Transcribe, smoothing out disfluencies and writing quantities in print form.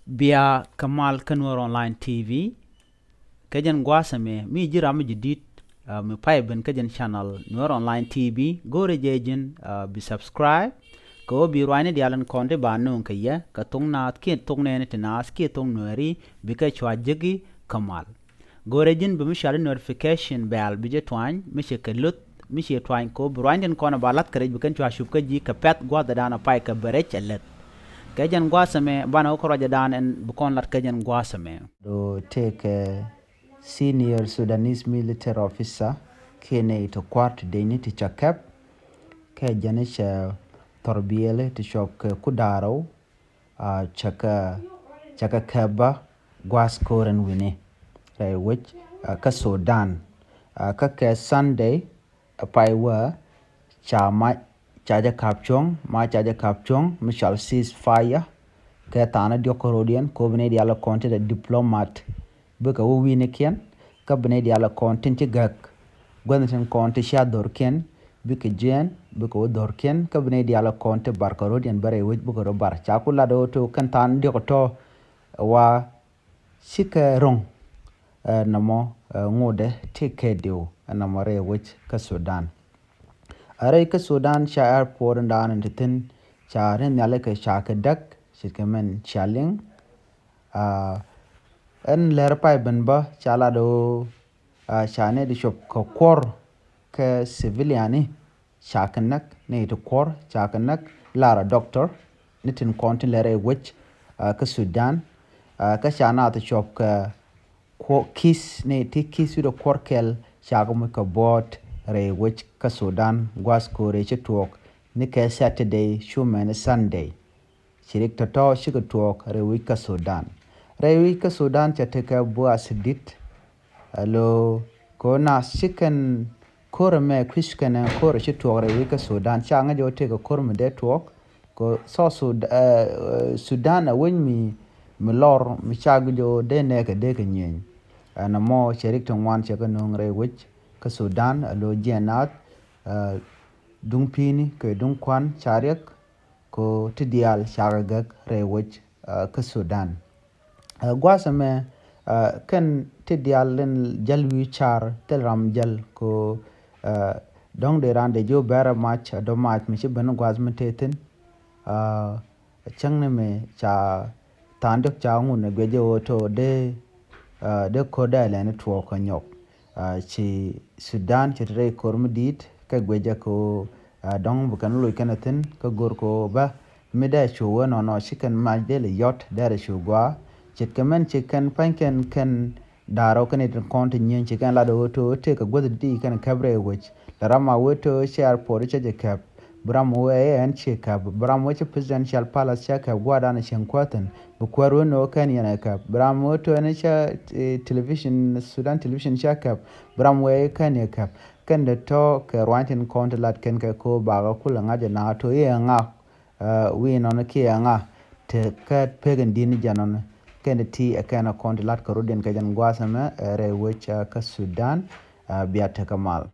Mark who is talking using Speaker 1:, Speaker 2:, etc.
Speaker 1: بيا كمال كنور أونلاين تي في كجن قواسمه مي جرام جديد مبايبن كجن شانل نور أونلاين تي في غوري جيجن بسبسكرايب ko bi ruane dialan konde banu kaya ka tong na ke tong ne tenas ke tong nori bi ka chwa jegi kamal gorejin bi mishal notification bell bi je twan mi she kelut mi she twan ko ruane ko na balat kare bi kan chwa shup ka ji ka pet gwa da na pai ka bere chelet kajan gwasame bana ko raja dan en bu kon lat kajan gwasame
Speaker 2: do take a senior Sudanese military officer kene to kwart de ni ti chakap ke janisha torbiyele ti shop kudaro chaka kaba gwas koren wini right which ka Sudan ka ke Sunday paiwa chama chaja kapchong mishal ceasefire ke tana diokorodian ko bene diala konte de diplomat buka wo wini ken ka bene diala konte ti gak gwanten konte sha dorken buka jen buka wo dorken ka bene diala konte barkarodian bare wit buka ro bar chakula do to kan tan diokoto wa sika rong namo ngode take dio namo re wit ka Sudan are ka Sudan sha airport ndan ntin cha ren yale ka sha ka dak shikamen chaling en ler pai ben ba chala do sha ne di shop ko kor ka civiliani sha kanak ne to kor sha kanak lara doctor nitin kontin lere which ka Sudan ka sha na to shop ka ko kis ne ti kis do korkel sha ko ka bot re which ka Sudan gwas ko re chitok ni ka Saturday shuman Sunday shirik to shitok re which ka Sudan re which ka Sudan chateka bo asidit alo ko na shikan kor me krishkan kor chitok re which ka Sudan changa jo te ko kor me de tok ko so Sudan wen mi lor mi chagjo de ne ka de ka nyen na mo shirik to wan chaka nong re which ka Sudan alo jenat dung pini ke dung kwan chariak ko tidial charagak rewich ka Sudan gwasame kan tidial len jalwi char telram jal ko dong de rande jo bara match do match mi ben gwasme teten changne me cha tandok cha ngun gweje to de koda le ne to ko nyok ci Sudan ci re kormdit ka gweja ko dong bukan lu kanatin ka gor ko ba mida chu wono no chicken ma de le yot dare chu gwa chicken chicken panken kan daro kan it konti nyen chicken la do to te ka gwada di kan kabre which darama woto share por che kap bram we en cheka bram we presidential palace cheka gwada na shenkwatan bukwaro no kan yana kap bram woto na cha television Sudan television cheka bram we kan ya kap kan da to ka rantin kontalat kan ka ko ba ga kula ngaje na to ye nga we no na ke nga te ka pegen din janon kan ti akana kontalat ka rodin ka jan gwasama re wecha ka Sudan biya ta kamal